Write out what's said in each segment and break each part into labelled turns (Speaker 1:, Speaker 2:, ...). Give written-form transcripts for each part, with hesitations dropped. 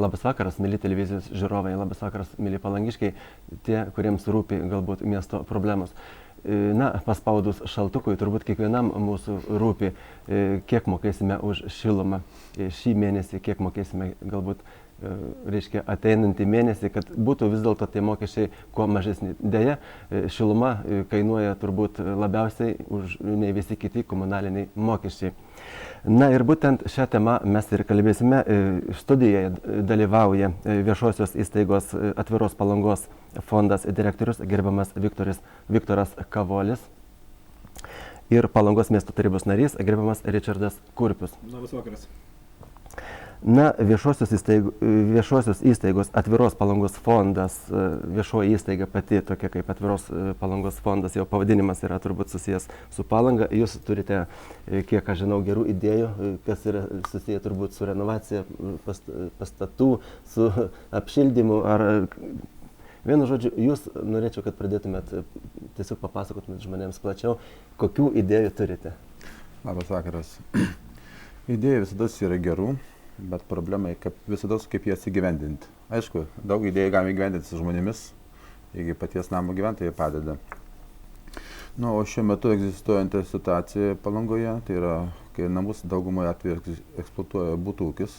Speaker 1: Labas vakaras, mėly televizijos žiūrovai, labas vakaras, mėly palangiškiai, tie, kuriems rūpi galbūt miesto problemos. Na, paspaudus šaltukui, turbūt kiekvienam mūsų rūpi, kiek mokėsime už šilumą šį mėnesį, kiek mokėsime galbūt, reiškia, ateinantį mėnesį, kad būtų vis dėlto tie mokesčiai kuo mažesni. Deja, šiluma kainuoja turbūt labiausiai už nei visi kiti komunaliniai mokesčiai. Na ir būtent šią temą mes ir kalbėsime. Studijoje dalyvauja viešosios įstaigos Atviros Palangos fondas direktorius gerbiamas Viktoras Kavolis ir Palangos miesto tarybos narys gerbiamas Ričardas Kurpius.
Speaker 2: Labas vakaras.
Speaker 1: Na, viešosios įstaigos Atviros Palangos fondas, viešoji įstaiga pati tokia kaip Atviros Palangos fondas, jo pavadinimas yra turbūt susijęs su Palanga. Jūs turite, kiek aš žinau, gerų idėjų, kas yra susiję turbūt su renovacija pastatų, su apšildymu ar... Vienu žodžiu, jūs norėčiau, kad pradėtumėt, tiesiog papasakotumėt žmonėms plačiau, kokių idėjų turite.
Speaker 2: Labas vakaras. Idėjų visada yra gerų. Bet problemai visada kaip jas įgyvendinti. Aišku, daug idėjų galime įgyvendinti su žmonėmis, jeigu paties namo gyventojai padeda. O šiuo metu egzistuojanti situacija Palangoje, tai yra, kai namus daugumoje atveju eksploatuoja butų ūkis,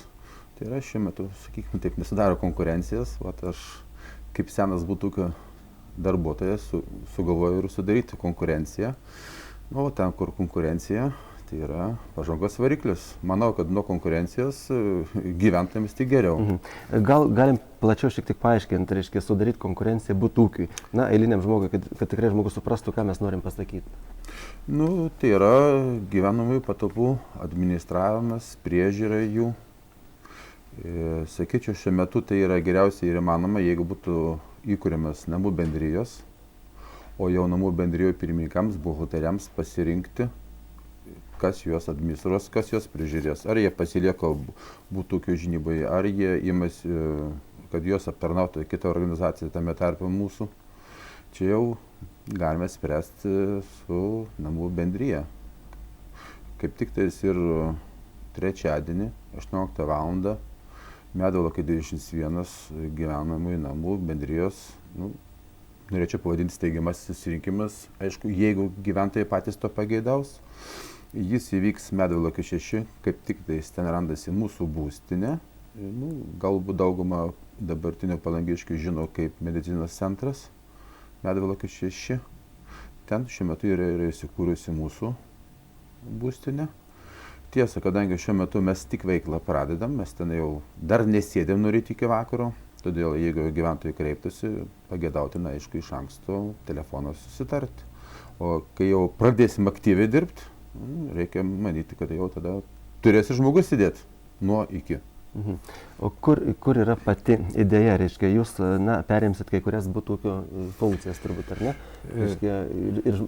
Speaker 2: tai yra šiuo metu, sakykime, taip nesidaro konkurencijas. Aš kaip senas butų ūkio darbuotojas sugalvoju ir sudaryti konkurenciją. O ten, kur konkurencija, tai yra pažangos variklis. Manau, kad nuo konkurencijos gyventojams tai geriau.
Speaker 1: Gal galim plačiau šiek tiek paaiškinti, reiškia, sudaryti konkurenciją butų ūkiui. Na, eiliniam žmogui, kad tikrai žmogus suprastų, ką mes norim pasakyti.
Speaker 2: Tai yra gyvenamųjų patalpų administravimas, priežiūra jų. Sakyčiau, šiuo metu tai yra geriausiai ir įmanoma, jeigu būtų įkūriamas namų bendrijos, o jau namų bendrijų pirmininkams, buhalteriams pasirinkti, kas juos administruos, kas juos prižiūrės. Ar jie pasilieka butų ūkio žinyboje, ar jie imasi, kad juos aptarnautų kita organizacija, tame tarpe mūsų. Čia jau galime spręsti su namų bendryje. Kaip tik tais ir trečiadienį, 18 val. Medvilnų 21 gyvenamųjų namų bendrijos, norėčiau pavadinti steigiamasis susirinkimas. Aišku, jeigu gyventojai patys to pageidaus, jis įvyks Medvilnų 6, kaip tik tais ten randasi mūsų būstinė. Galbūt dauguma dabartinių palangiškių žino kaip medicinos centras Medvilnų 6. Ten šiuo metu yra įsikūrusi mūsų būstinė. Tiesa, kadangi šiuo metu mes tik veiklą pradedam, mes ten jau dar nesėdėm nuo ryto iki vakaro, todėl jeigu gyventojai kreiptųsi, pageidautina, aišku, iš anksto telefoną susitarti. O kai jau pradėsim aktyviai dirbti, reikia manyti, kad jau tada turėsi žmogus sėdėti nuo iki.
Speaker 1: O kur yra pati idėja, reiškia, jūs perimsit kai kurias butų ūkio funkcijas turbūt, ar ne? Reiškia,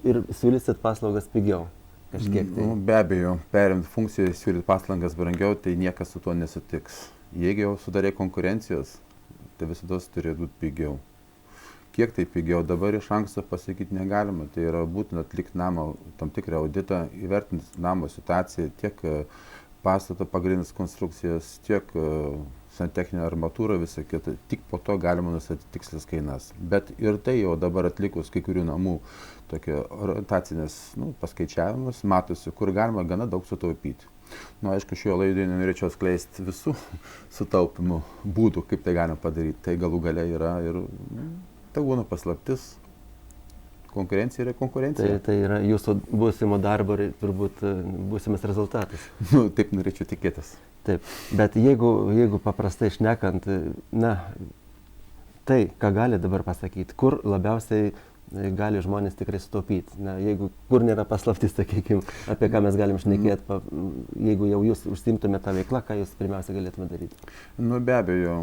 Speaker 1: ir siūlysit paslaugas pigiau kažkiek tai.
Speaker 2: Be abejo, perimti funkciją, siūlyti paslaugas brangiau, tai niekas su tuo nesutiks. Jeigu jau sudarė konkurencijos, tai visada turi būti pigiau. Kiek tai pigiau dabar iš anksto pasakyti negalima, tai yra būtina atlikti namo tam tikrą auditą, įvertinti namo situaciją, tiek pastato pagrindinės konstrukcijas, tiek santechninę armatūrą, visą kitą. Tik po to galima nustatyti tikslias kainas. Bet ir tai jau dabar atlikus kai kurių namų tokie orientacinės paskaičiavimus, matosi, kur galima gana daug sutaupyti. Aišku, šioje laidoje nenorėčiau skleisti visų sutaupimų būdų, kaip tai galima padaryti. Tai galų gale yra ir tai būna paslaptis. Konkurencija yra konkurencija.
Speaker 1: Tai yra jūsų būsimo darbo turbūt būsimas rezultatas.
Speaker 2: Taip norėčiau tikėtis.
Speaker 1: Taip, bet jeigu paprastai šnekant, tai, ką gali dabar pasakyti, kur labiausiai gali žmonės tikrai sutaupyti. Kur nėra paslaptis, sakykime, apie ką mes galim šnekėti, jeigu jau jūs užsiimtumėte tą veiklą, ką jūs pirmiausia galėtume daryti?
Speaker 2: Be abejo,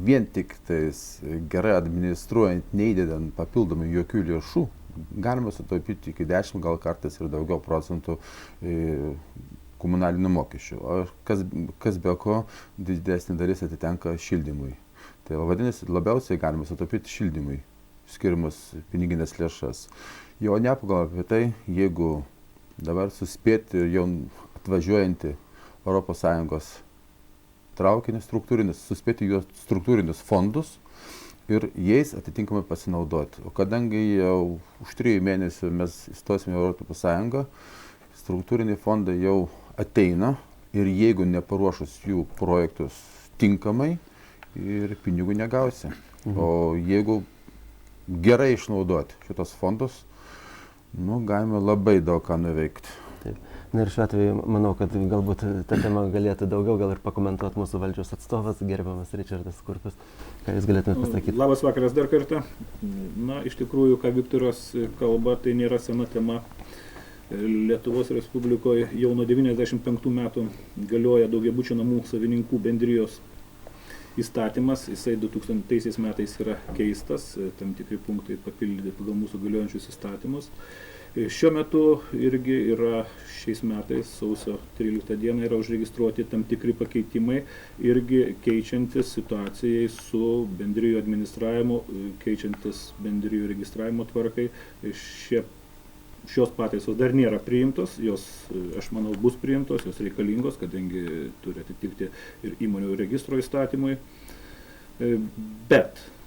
Speaker 2: vien tik tais gerai administruojant, neįdedant papildomai jokių lėšų, galima sutaupyti iki 10, gal kartais ir daugiau procentų komunalinių mokesčių. O kas be ko, didesnė dalis atitenka šildymui. Tai vadinasi, labiausiai galima sutaupyti šildymui skiriamas piniginės lėšas. Jau nepagalvojant apie tai, jeigu dabar suspėti jau atvažiuojantį ES traukinį struktūrinis, suspėti juos struktūrinius fondus ir jais atitinkamai pasinaudoti. O kadangi jau už 3 mėnesių mes įstosime į Europos Sąjungą, struktūriniai fondai jau ateina ir jeigu neparuošus jų projektus tinkamai, ir pinigų negausi. O jeigu gerai išnaudoti šitos fondus, galime labai daug ką nuveikti.
Speaker 1: Taip. Na ir šiuo atveju manau, kad galbūt tą temą galėtų daugiau gal ir pakomentuoti mūsų valdžios atstovas, gerbiamas Ričardas Kurpis. Ką jūs galėtumėte pasakyti?
Speaker 3: Labas vakaras dar kartą. Iš tikrųjų, ką Viktoras kalba, tai nėra sena tema. Lietuvos Respublikoje jau nuo 95 metų galioja daugiabučių namų savininkų bendrijos įstatymas. Jisai 2000 metais yra keistas, tam tikri punktai papildyti pagal mūsų galiojančius įstatymus. Šiuo metu irgi yra šiais metais, sausio 13 dieną, yra užregistruoti tam tikri pakeitimai, irgi keičiantis situacijai su bendrijų administravimu, keičiantis bendrijų registravimo tvarkai. Šios pataisos dar nėra priimtos, jos, aš manau, bus priimtos, jos reikalingos, kadangi turi atitikti ir įmonių registro įstatymui.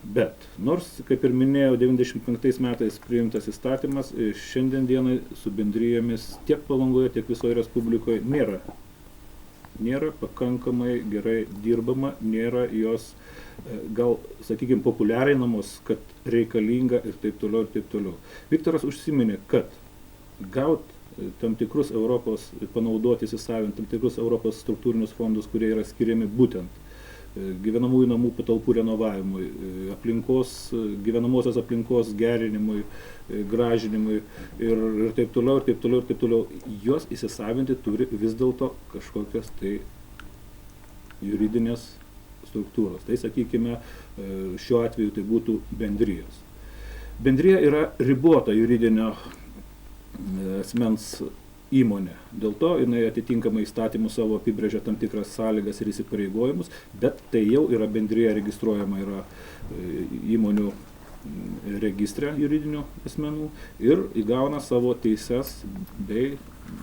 Speaker 3: Bet, nors, kaip ir minėjau, 95 metais priimtas įstatymas, šiandien dienai su bendrijomis tiek Palangoje, tiek visoje Respublikoje nėra pakankamai gerai dirbama, nėra jos, gal, sakykime, populiarinamos, kad reikalinga ir taip toliau, ir taip toliau. Viktoras užsiminė, kad tam tikrus Europos, panaudoti įsisavinti tam tikrus Europos struktūrinius fondus, kurie yra skiriami būtent gyvenamųjų namų patalpų renovavimui, gyvenamosios aplinkos gerinimui, gražinimui ir taip toliau, ir taip toliau, ir taip toliau. Juos įsisavinti turi vis dėlto kažkokios tai juridinės struktūros. Tai, sakykime, šiuo atveju tai būtų bendrijos. Bendrija yra ribota juridinio asmens įmonė. Dėl to jinai atitinkamai įstatymų savo apibrėžia tam tikras sąlygas ir įsipareigojimus, bet tai jau yra bendrija registruojama yra įmonių registre juridinių asmenų ir įgauna savo teises bei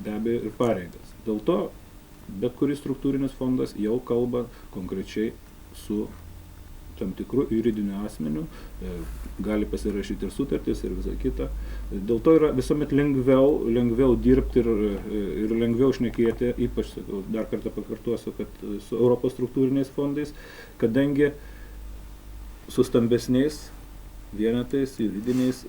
Speaker 3: be abejo ir pareigas. Dėl to bet kuris struktūrinis fondas jau kalba konkrečiai su tam tikrų juridinių asmenių, gali pasirašyti ir sutartis ir visą kitą. Dėl to yra visuomet lengviau dirbti ir lengviau šnekėti, ypač, dar kartą pakartosiu, kad su Europos struktūriniais fondais, kadangi su stambesniais vienetais, juridiniais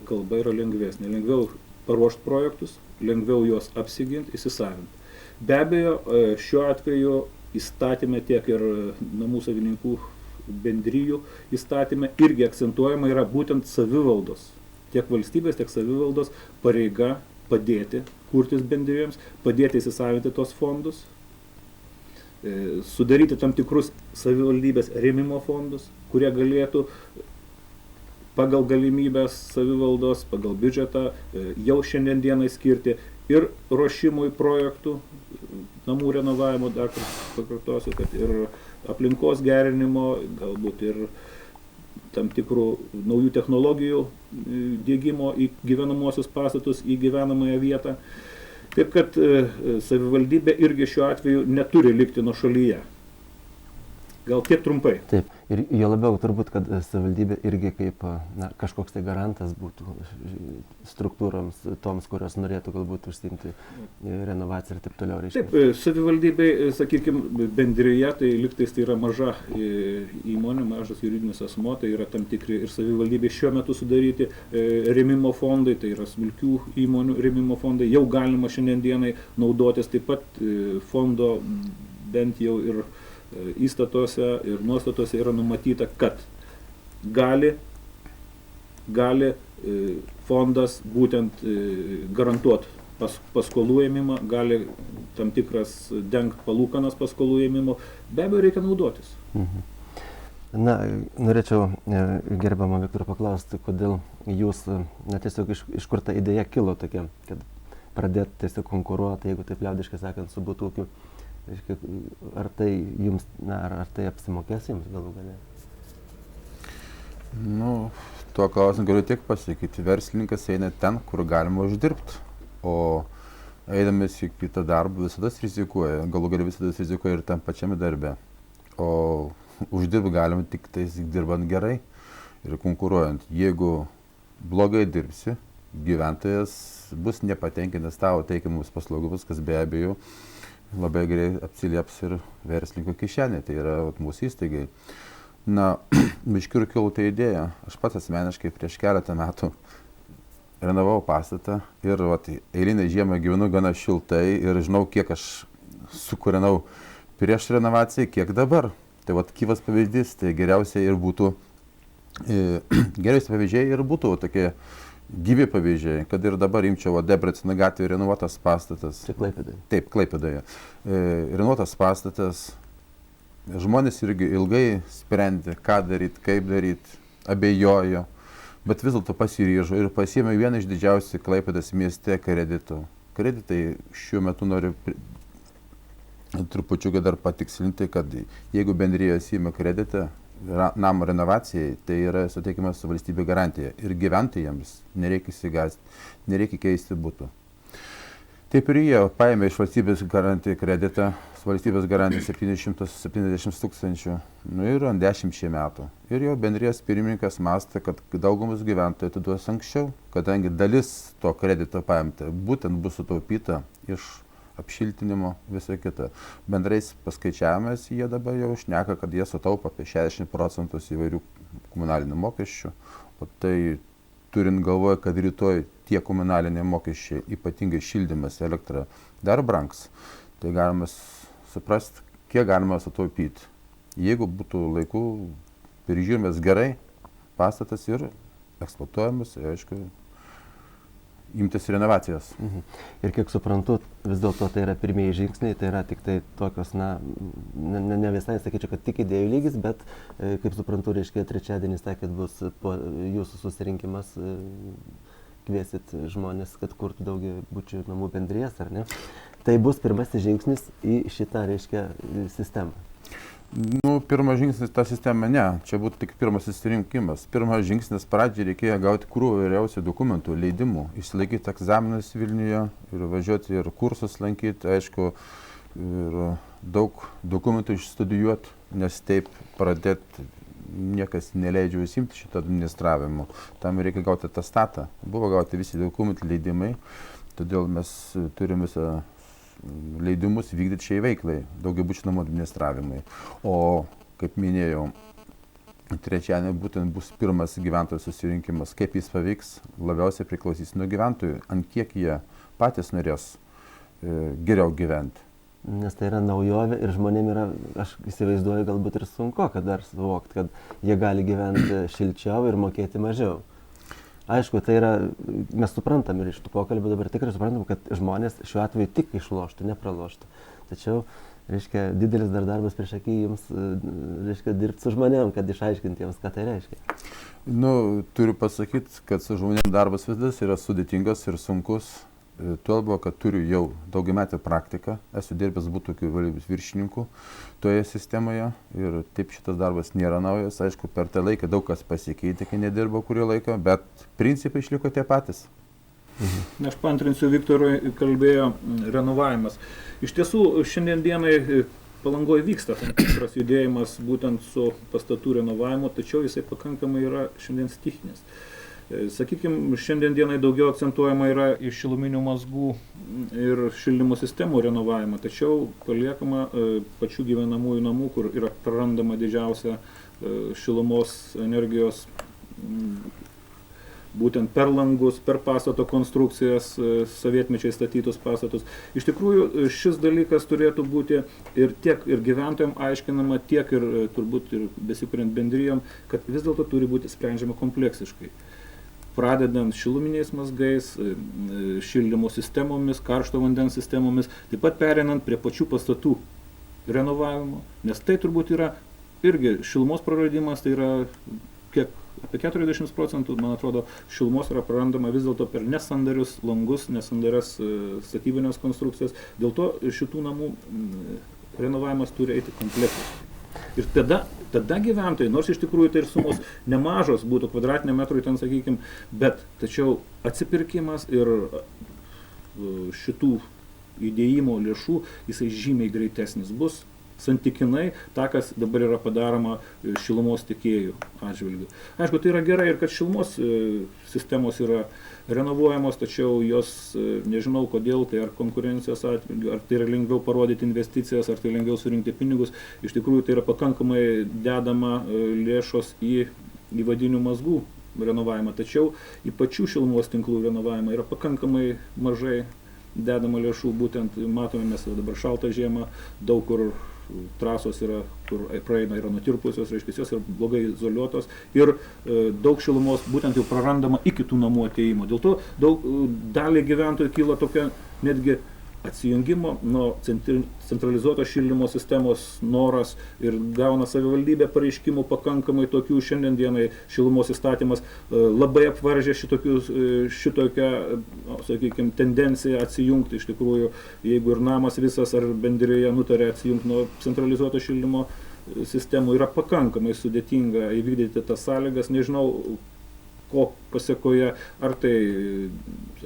Speaker 3: kalba yra lengvesnė. Lengviau paruošti projektus, lengviau juos apsiginti, įsisavinti. Be abejo, šiuo atveju įstatyme tiek ir namų savininkų bendrijų įstatyme irgi akcentuojama yra būtent savivaldos, tiek valstybės, tiek savivaldos pareiga padėti kurtis bendrijoms, padėti įsisavinti tos fondus, sudaryti tam tikrus savivaldybės rėmimo fondus, kurie galėtų pagal galimybės savivaldos, pagal biudžetą jau šiandien dienai skirti ir ruošimui projektų, namų renovavimo, dar pakartosiu, kad ir aplinkos gerinimo, galbūt ir tam tikrų naujų technologijų diegimo į gyvenamosius pastatus, į gyvenamąją vietą. Taip kad savivaldybė irgi šiuo atveju neturi likti nuošalyje. Gal tiek trumpai.
Speaker 1: Taip, ir jo labiau turbūt, kad savivaldybė irgi kaip kažkoks tai garantas būtų struktūroms, toms, kurios norėtų galbūt užsiimti renovaciją ir taip toliau.
Speaker 3: Taip, savivaldybei, sakykime, bendrija, tai liktais tai yra maža įmonė, mažas juridinis asmo, tai yra tam tikri ir savivaldybei šiuo metu sudaryti rėmimo fondai, tai yra smulkių įmonių rėmimo fondai, jau galima šiandien dienai naudotis, taip pat fondo bent jau ir įstatuose ir nuostatuose yra numatyta, kad gali fondas būtent garantuoti paskolų ėmimą, gali tam tikras dengt palūkanas paskolų ėmimo, be abejo reikia naudotis.
Speaker 1: Na, norėčiau gerbiamą Viktorą paklausti, kodėl jūs, tiesiog iš kur ta idėja kilo tokia, kad pradėti tiesiog konkuruoti, jeigu taip liaudiškai sakant, su butų ūkiu. Ar tai jums, ar tai apsimokės jums galų gale?
Speaker 2: Tuo klausimu galiu tiek pasakyti. Verslininkas eina ten, kur galima uždirbti, o eidamas į kitą darbą visada rizikuoja. Galų gale visada rizikuoja ir tam pačiame darbe. o uždirbti galima tik tais dirbant gerai ir konkuruojant. Jeigu blogai dirbsi, gyventojas bus nepatenkinęs tavo teikiamus paslaugomis, kas be abejo labai gerai apsilieps ir verslininko kišenė, tai yra mūsų įstaigai. Na, iš kur kilo ta idėja? Aš pats asmeniškai prieš keletą metų renovavau pastatą ir eilinę žiemą gyvenu gana šiltai ir žinau, kiek aš sukūrenau prieš renovaciją, kiek dabar. Tai gyvas pavyzdys, tai geriausiai pavyzdžiai ir būtų tokie gyvi pavyzdžiai, kad ir dabar imčiau Debreceno gatvėje renovuotas pastatas.
Speaker 1: Čia Klaipėdoje.
Speaker 2: Taip, Klaipėdoje. Renovuotas pastatas. Žmonės irgi ilgai sprendė, ką daryti, kaip daryti, abejojo, bet vis dėlto pasiryžo ir pasiėmė vieną iš didžiausių Klaipėdos mieste kreditų. Kreditai šiuo metu noriu trupučiuką dar patikslinti, kad jeigu bendrijos įima kreditą namo renovacijai, tai yra suteikiamas su valstybė garantija ir gyventojams nereikia įsigąsti, nereikia keisti būtų. Taip ir jie paėmė iš valstybės garantijų kreditą, su valstybės garantija 770 tūkstančių, ir ant 10 metų. Ir jau bendrijos pirmininkas mąstė, kad daugumas gyventojų atiduos anksčiau, kadangi dalis to kredito paimta būtent bus sutaupyta iš apšiltinimo, visą kitą. Bendrais paskaičiavimais jie dabar jau šneka, kad jie sutaupo apie 60% įvairių komunalinių mokesčių, o tai turint galvoje, kad rytoj tie komunaliniai mokesčiai, ypatingai šildymas, elektra, dar brangs, tai galima suprasti, kiek galima sutaupyti. Jeigu būtų laiku prižiūrimas gerai pastatas ir eksploatuojamas, aišku, imtis renovacijos.
Speaker 1: Ir kiek suprantu, vis dėlto tai yra pirmieji žingsniai, tai yra tik tai tokios, ne visai sakyčiau, kad tik idėjų lygis, bet, kaip suprantu, reiškia, trečiadienį sakėt, bus jūsų susirinkimas, kviesit žmonės, kad kurtų daugiabučių namų bendrijas, ar ne? Tai bus pirmasis žingsnis į šitą, reiškia, sistemą.
Speaker 2: Pirmas žingsnis tą sistemą ne, čia būtų tik pirmas susirinkimas. Pirmas žingsnis pradžiai reikėjo gauti krūvą įvairiausių dokumentų, leidimų, išsilaikyti egzaminus Vilniuje ir važiuoti ir kursus lankyti, aišku, ir daug dokumentų išstudijuoti, nes taip pradėti niekas neleidžia užsiimti šitą administravimu. Tam reikia gauti atestatą. Buvo gauti visi dokumentų leidimai, todėl mes turime visą leidimus vykdyti šiai veiklai, daugiabučių namų administravimai. O, kaip minėjau, trečiadienį būtent bus pirmas gyventojų susirinkimas. Kaip jis pavyks, labiausiai priklausys nuo gyventojų, ant kiek jie patys norės geriau gyventi.
Speaker 1: Nes tai yra naujovė ir žmonėm yra, aš įsivaizduoju, galbūt ir sunku, kad dar suvokti, kad jie gali gyventi šilčiau ir mokėti mažiau. Aišku, tai yra, mes suprantam ir iš tų pokalbių dabar tikrai suprantam, kad žmonės šiuo atveju tik išloštų, nepraloštų. Tačiau, reiškia, didelis dar darbas prieš akį jums, reiškia, dirbti su žmonėm, kad išaiškinti jiems, ką tai reiškia.
Speaker 2: Turiu pasakyti, kad su žmonėm darbas vis yra sudėtingas ir sunkus. Tuo labiau, kad turiu jau daugiametę praktiką, esu dirbęs būtokių valdybos viršininkų toje sistemoje ir taip šitas darbas nėra naujas. Aišku, per tą laiką daug kas pasikeitė, kai nedirbau kurį laiką, bet principai išliko tie patys.
Speaker 3: Aš paantrinsiu Viktorui, kalbėjo renovavimas. Iš tiesų, šiandien dienai Palangoje vyksta tam tikras judėjimas būtent su pastatų renovavimu, tačiau jisai pakankamai yra šiandien stichinis. Sakykime, šiandien dienai daugiau akcentuojama yra į šiluminių mazgų ir šildymo sistemų renovavimą, tačiau paliekama pačių gyvenamųjų namų, kur yra prarandama didžiausia šilumos energijos būtent per langus, per pastato konstrukcijas, sovietmečiai statytus pastatus. Iš tikrųjų, šis dalykas turėtų būti ir tiek ir gyventojams aiškinama, tiek ir turbūt ir besikuriant bendrijom, kad vis dėlto turi būti sprendžiama kompleksiškai. Pradedant šiluminiais mazgais, šildymo sistemomis, karšto vandens sistemomis, taip pat pereinant prie pačių pastatų renovavimo, nes tai turbūt yra irgi šilumos praradimas, tai yra apie 40%, man atrodo, šilumos yra prarandama vis dėlto per nesandarius langus, nesandarias statybinės konstrukcijas, dėl to šitų namų renovavimas turi eiti kompleksiškai. Ir tada gyventojai, nors iš tikrųjų tai ir sumos nemažos būtų kvadratiniam metrui, ten sakykime, bet tačiau atsipirkimas ir šitų įdėjimo lėšų, jisai žymiai greitesnis bus santykinai tą, kas dabar yra padaroma šilumos tiekėjų atžvilgiu. Aišku, tai yra gerai ir kad šilumos sistemos yra renovuojamos, tačiau jos, nežinau kodėl, tai ar konkurencijos atžvilgiu, ar tai yra lengviau parodyti investicijas, ar tai lengviau surinkti pinigus. Iš tikrųjų, tai yra pakankamai dedama lėšos į įvadinių mazgų renovavimą, tačiau į pačių šilumos tinklų renovavimą yra pakankamai mažai dedama lėšų, būtent matome mes dabar šaltą žiemą, daug kur trasos yra, kur praeina, yra nutirpusios, reiškia, jos yra blogai izoliuotos ir daug šilumos būtent jau prarandama iki tų namų atėjimo. Dėl to daliai gyventojų kyla tokia netgi atsijungimo nuo centralizuotos šildymo sistemos noras ir gauna savivaldybė pareiškimų pakankamai tokių. Šiandien dienai šilumos įstatymas labai apvaržė šitokią, sakykime, tendenciją atsijungti. Iš tikrųjų, jeigu ir namas visas ar bendrija nutarė atsijungti nuo centralizuoto šildymo sistemų, yra pakankamai sudėtinga įvykdyti tas sąlygas. Nežinau, ko pasiekoje, ar tai,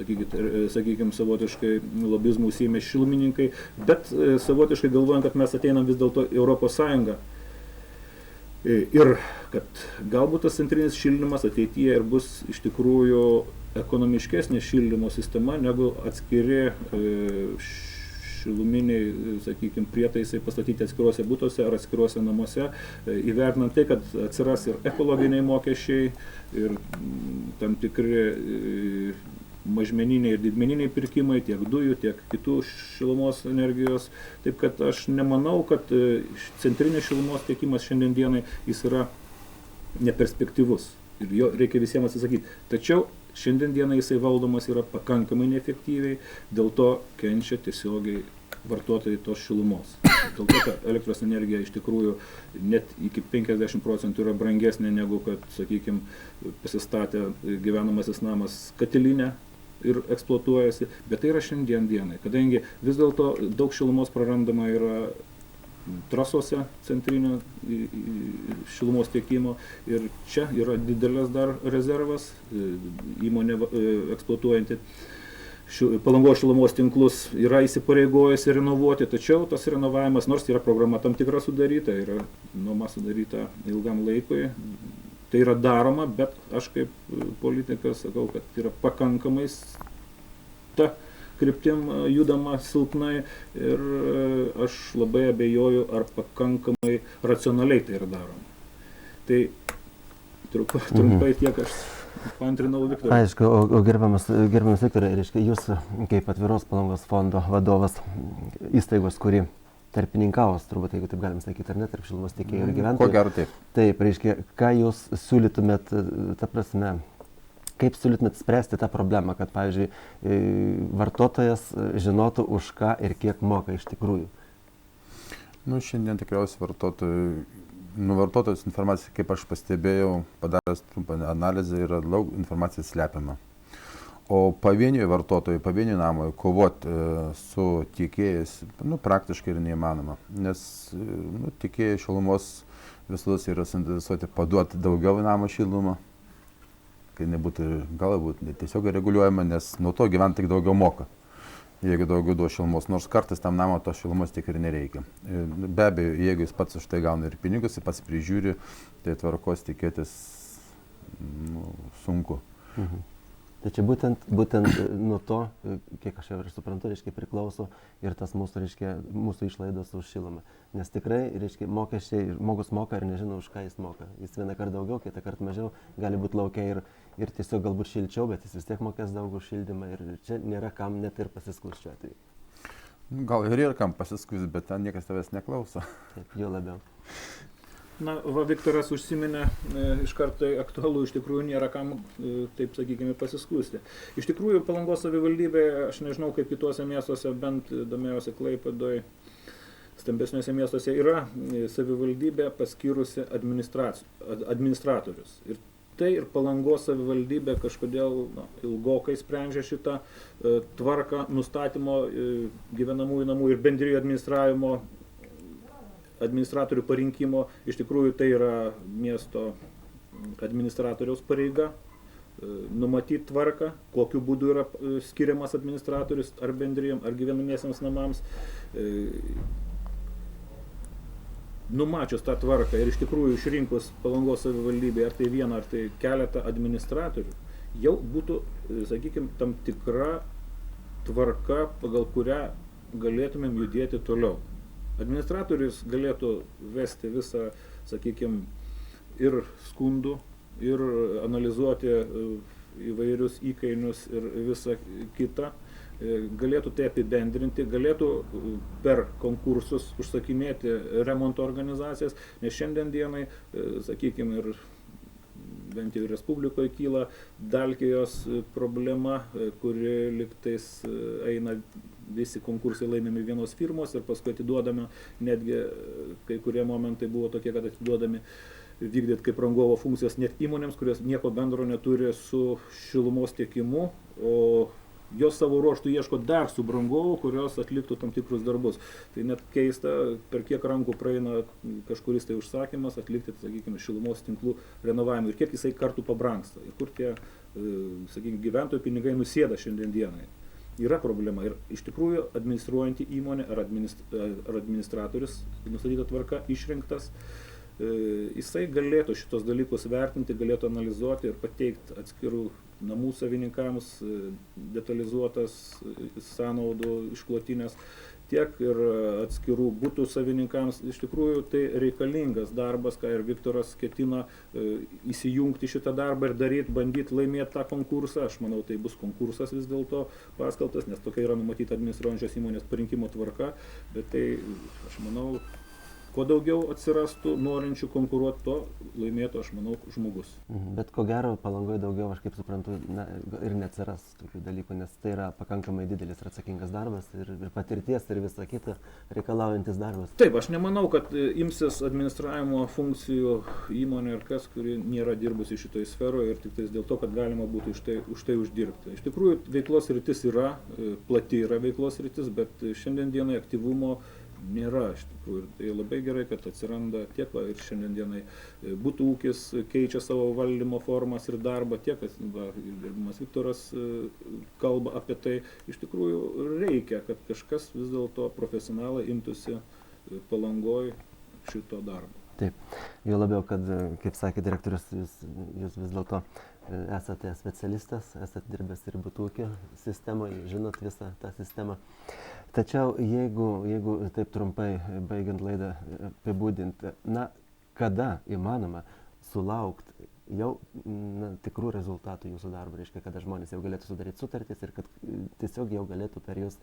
Speaker 3: sakykime, savotiškai lobizmų užsiėmė šilumininkai, bet savotiškai galvojant, kad mes ateinam vis dėlto Europos Sąjungą ir kad galbūt tas centrinis šildymas ateityje ir bus iš tikrųjų ekonomiškesnė šildymo sistema negu atskiri šiluminiai, sakykime, prietaisai pastatyti atskiruose butuose ar atskiruose namuose, įvertinant tai, kad atsiras ir ekologiniai mokesčiai, ir tam tikri mažmeniniai ir didmeniniai pirkimai, tiek dujų, tiek kitų šilumos energijos. Taip kad aš nemanau, kad centrinis šilumos tiekimas šiandien dienai jis yra neperspektyvus ir jo reikia visiems atsisakyti. Tačiau šiandien dienai jisai valdomas yra pakankamai neefektyviai, dėl to kenčia tiesiogiai vartotojai tos šilumos. Dėl to, kad elektros energija iš tikrųjų net iki 50% yra brangesnė negu, kad, sakykime, pasistatė gyvenamasis namas katilinę ir eksploatuojasi, bet tai yra šiandien dienai, kadangi vis dėlto daug šilumos prarandama yra trasose centrinio šilumos tiekimo ir čia yra didelis dar rezervas, įmonė eksploatuojanti Palangos šilumos tinklus yra įsipareigojusi renovuoti, tačiau tas renovavimas, nors yra programa tam tikra sudaryta, yra nuoma sudaryta ilgam laikui, tai yra daroma, bet aš kaip politikas sakau, kad yra pakankamai ta kryptim judama silpnai ir aš labai abejoju, ar pakankamai racionaliai tai yra daroma. Tai trumpai tiek aš paantrinau Viktorui.
Speaker 1: Aišku, o gerbiamas Viktorai, reiškia, jūs kaip Atviros Palangos fondo vadovas įstaigos, kuri tarpininkaus, turbūt, jeigu taip galim sakyti, ar ne, tarp šilumos tiekėjų ir gyventojų.
Speaker 2: Ko gero taip.
Speaker 1: Taip, reiškia, ką jūs siūlytumėt, ta prasme, kaip siūlytumėt spręsti tą problemą, kad, pavyzdžiui, vartotojas žinotų, už ką ir kiek moka iš tikrųjų?
Speaker 2: Nu, šiandien tikriausiai vartotojos informacija, kaip aš pastebėjau, padaręs trumpą analizę, yra daug informacijos slepiama. O pavieniui vartotojui, pavieniui namui kovoti su tiekėjais, praktiškai yra neįmanoma, nes tiekėjai šilumos visus yra suinteresuoti paduoti daugiau namo šilumą, kai nebūtų galbūt tiesiog reguliuojama, nes nuo to gyventojai daugiau moka, jeigu daugiau duos šilumos, nors kartais tam namo tos šilumos tik ir nereikia. Be abejo, jeigu jis pats už tai gauna ir pinigus, jis pats prižiūri, tai tvarkos tikėtis sunku.
Speaker 1: Tai čia būtent nuo to, kiek aš jau ir suprantu, reiškia, priklauso ir tas mūsų išlaidos už šilumą. Nes tikrai, reiškia, mokesčiai, žmogus moka ir nežino, už ką jis moka. Jis vieną kartą daugiau, kitą kartą mažiau, gali būti laukia ir tiesiog galbūt šilčiau, bet jis vis tiek mokės daug už šildymą ir čia nėra kam net ir pasiskųsti šiuo atveju.
Speaker 2: Gal ir yra kam pasiskųsti, bet ten niekas tavęs neklauso.
Speaker 1: Taip, jo labiau.
Speaker 3: Na, Viktoras užsiminė, iš karto aktualu, iš tikrųjų nėra kam, taip sakykime, pasiskųsti. Iš tikrųjų, Palangos savivaldybė, aš nežinau, kaip kituose miestuose, bent domėjausi Klaipėdoje, stambesniuose miestuose, yra savivaldybė paskyrusi administratorius. Ir tai ir Palangos savivaldybė kažkodėl ilgokai sprendžia šitą tvarką nustatymo gyvenamųjų namų ir bendrijų administratorių parinkimo. Iš tikrųjų tai yra miesto administratoriaus pareiga numatyti tvarką, kokiu būdu yra skiriamas administratorius ar bendrijom, ar gyvenamiesiems namams. numačius tą tvarką ir iš tikrųjų išrinkus Palangos savivaldybėje ar tai vieną, ar tai keletą administratorių, jau būtų, sakykime, tam tikra tvarka, pagal kurią galėtumėm judėti toliau. Administratorius galėtų vesti visą, sakykime, ir skundų, ir analizuoti įvairius įkainius ir visą kitą. Galėtų tai apibendrinti, galėtų per konkursus užsakinėti remonto organizacijas, nes šiandien dienai, sakykime, ir bent jau Respublikoje kyla Dalkijos problema, kuri liktais eina, visi konkursai laimimi vienos firmos ir paskui atiduodame, netgi kai kurie momentai buvo tokie, kad atiduodami vykdyti kaip rangovo funkcijas net įmonėms, kurios nieko bendro neturi su šilumos tiekimu, o jos savo ruoštų ieško dar subrangovų, kurios atliktų tam tikrus darbus. Tai net keista, per kiek rankų praeina kažkuris tai užsakymas atlikti, sakykime, šilumos tinklų renovavimą ir kiek jisai kartų pabrangsta. Ir kur tie, sakykime, gyventojų pinigai nusėda šiandien dienai. Yra problema ir iš tikrųjų administruojanti įmonė ar administratorius, nustatyta tvarka, išrinktas, jisai galėtų šitos dalykus vertinti, galėtų analizuoti ir pateikti atskirų namų savininkams detalizuotas sąnaudų išklotinės, tiek ir atskirų butų savininkams. Iš tikrųjų tai reikalingas darbas, ką ir Viktoras ketina įsijungti šitą darbą ir daryti, bandyti laimėti tą konkursą. Aš manau, tai bus konkursas vis dėlto paskelbtas, nes tokia yra numatyta administruojančios įmonės parinkimo tvarka, bet tai, aš manau, kuo daugiau atsirastų norinčių konkuruoti, to laimėtų, aš manau, žmogus.
Speaker 1: Bet ko gero, Palangoje daugiau, aš kaip suprantu, ir neatsiras tokių dalykų, nes tai yra pakankamai didelis ir atsakingas darbas, ir patirties, ir visa kita reikalaujantis darbas.
Speaker 3: Taip, aš nemanau, kad imsis administravimo funkcijų įmonė ar kas, kuri nėra dirbusi šitoje sferoje ir tik tais dėl to, kad galima būtų už tai uždirbti. Iš tikrųjų, veiklos rytis yra, plati yra veiklos rytis, bet šiandien dienai aktyvumo nėra iš tikrųjų. Ir tai labai gerai, kad atsiranda tiek ir šiandien dienai butų ūkis keičia savo valdymo formas ir darbą, tiek, ir gerbiamas Viktoras kalba apie tai. Iš tikrųjų reikia, kad kažkas vis dėlto profesionalai imtųsi Palangoj šito darbo.
Speaker 1: Taip, jau labiau, kad, kaip sakė direktorius, jūs vis dėlto esate specialistas, esate dirbęs ir butų ūkio sistemoje, žinot visą tą sistemą. Tačiau jeigu taip trumpai, baigiant laidą, apibūdinti, kada įmanoma sulaukti jau tikrų rezultatų jūsų darbo, reiškia, kada žmonės jau galėtų sudaryti sutartis ir kad tiesiog jau galėtų per jūs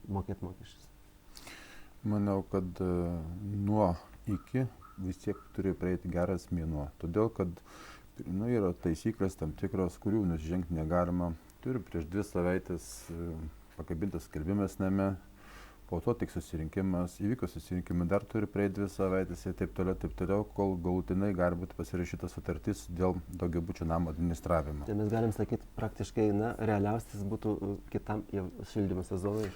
Speaker 1: mokėti mokesčius?
Speaker 2: Manau, kad nuo iki vis tiek turi praeiti geras mėnuo, todėl kad yra taisyklės tam tikros, kurių nužengti negalima. Turi prieš 2 savaitės pakabintas skelbimas name, po to tik susirinkimas, įvykus susirinkimui dar turi praeiti 2 savaitės ir taip toliau, kol galutinai gali būti pasirašyta sutartis dėl daugiabučių namo administravimo.
Speaker 1: Tai mes galim sakyti, praktiškai, realiausias būtų kitam jau šildymo sezonui,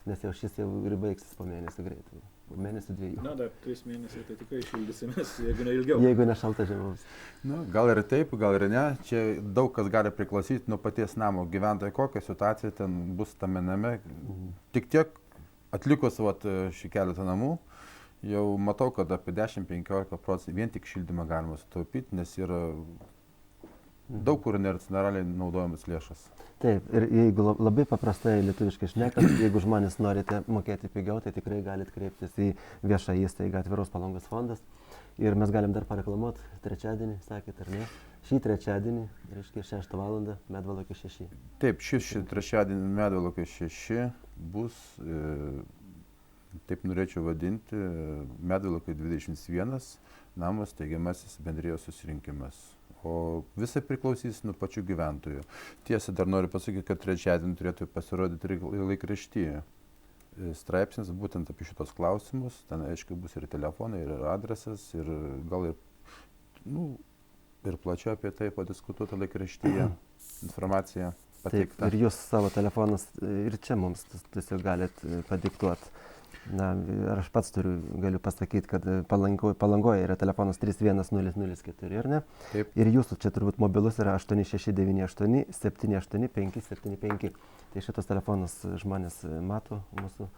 Speaker 1: nes jau šis jau ir baigsis po mėnesį greitai. Po mėnesį 2.
Speaker 3: Dar 3 mėnesiai, tai tikrai šildysimės, jeigu ne ilgiau.
Speaker 1: Jeigu ne šalta žiemos.
Speaker 2: Gal ir taip, gal ir ne. Čia daug kas gali priklausyti nuo paties namo gyventojų, kokia situacija ten bus tame name. Tik tiek atlikus šį keletą namų, jau matau, kad apie 10-15% vien tik šildymą galima sutaupyti, nes yra daug kur neracionaliai naudojamas lėšas.
Speaker 1: Taip, ir jeigu labai paprastai lietuviškai šnekant, jeigu žmonės norite mokėti pigiau, tai tikrai galite kreiptis į viešą įstaigą Atviros Palangos fondas. Ir mes galim dar pareklamuoti trečiadienį, sakėt, ar ne? Šį trečiadienį, reiškia 6 val. Medvalokio 6.
Speaker 2: Taip, šį trečiadienį Medvalokio 6 bus, taip norėčiau vadinti, Medvalokio 21 namo steigiamasis bendrijos susirinkimas. O visai priklausys nuo pačių gyventojų. Tiesa, dar noriu pasakyti, kad trečiadienį turėtų pasirodyti laikraštyje straipsnis būtent apie šitos klausimus. Ten, aišku, bus ir telefonai, ir adresas, ir gal ir plačiau apie tai padiskutuota laikraštyje informacija pateikta.
Speaker 1: Taip, ir jūs savo telefonus ir čia mums tiesiog galit padiktuoti. Aš pats galiu pasakyti, kad Palangoje yra telefonas 31004, ar ne?
Speaker 2: Taip.
Speaker 1: Ir jūsų čia turbūt mobilus yra 8698 78575. Tai šitos telefonus žmonės mato mūsų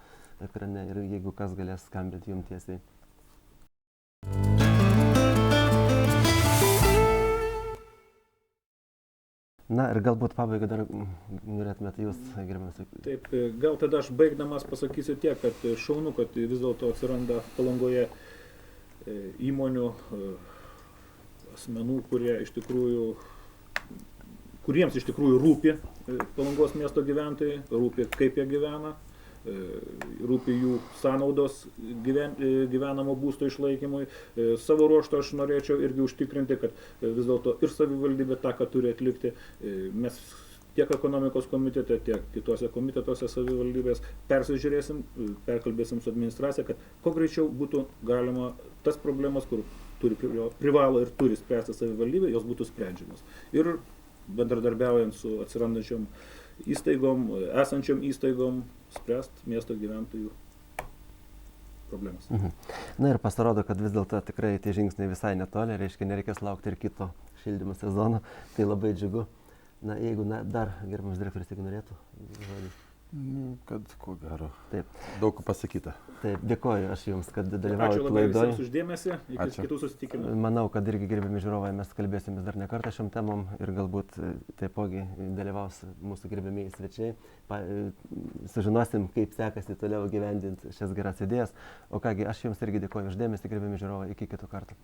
Speaker 1: ekrane ir jeigu kas galės skambinti jums tiesiai. Na ir galbūt pabaigai dar norėtumėte jūs, gerbiamas.
Speaker 3: Taip, gal tada aš baigdamas pasakysiu tiek, kad šaunu, kad vis dėlto atsiranda Palangoje įmonių, asmenų, kuriems iš tikrųjų rūpi Palangos miesto gyventojai, rūpi kaip jie gyvena, rūpi jų sąnaudos gyvenamo būsto išlaikymui. Savo ruožtu aš norėčiau irgi užtikrinti, kad vis dėlto ir savivaldybė tą, ką turi atlikti. Mes tiek ekonomikos komitete, tiek kitose komitetuose savivaldybės persižiūrėsim, perkalbėsim su administracija, kad kuo greičiau būtų galima tas problemas, kur privalo ir turi spręsti savivaldybė, jos būtų sprendžiamas. Ir bendradarbiaujant su atsirandančiom įstaigom, esančiom įstaigom, spręst miesto gyventojų problemas.
Speaker 1: Na ir pasirodo, kad vis dėlto tikrai tie žingsniai visai netoli, reiškia, nereikės laukti ir kito šildymo sezono, tai labai džiugu. Na, jeigu dar gerbiamas direktorius, jeigu norėtų žodį.
Speaker 2: Kad ko gero.
Speaker 1: Taip.
Speaker 2: Daug pasakyta.
Speaker 1: Taip, dėkoju aš Jums, kad
Speaker 3: Ačiū
Speaker 1: dalyvaujate
Speaker 3: labai
Speaker 1: laidoje.
Speaker 3: visiems uždėmesį, iki kitų susitikimų.
Speaker 1: Manau, kad irgi gerbiami žiūrovai, mes kalbėsimės dar ne kartą šiom temom ir galbūt taipogi dalyvaus mūsų gerbiamieji svečiai. Sužinosim, kaip sekasi toliau gyvendinti šias geras idėjas. O kągi, aš Jums irgi dėkoju uždėmesį, gerbiami žiūrovai, iki kitų kartų.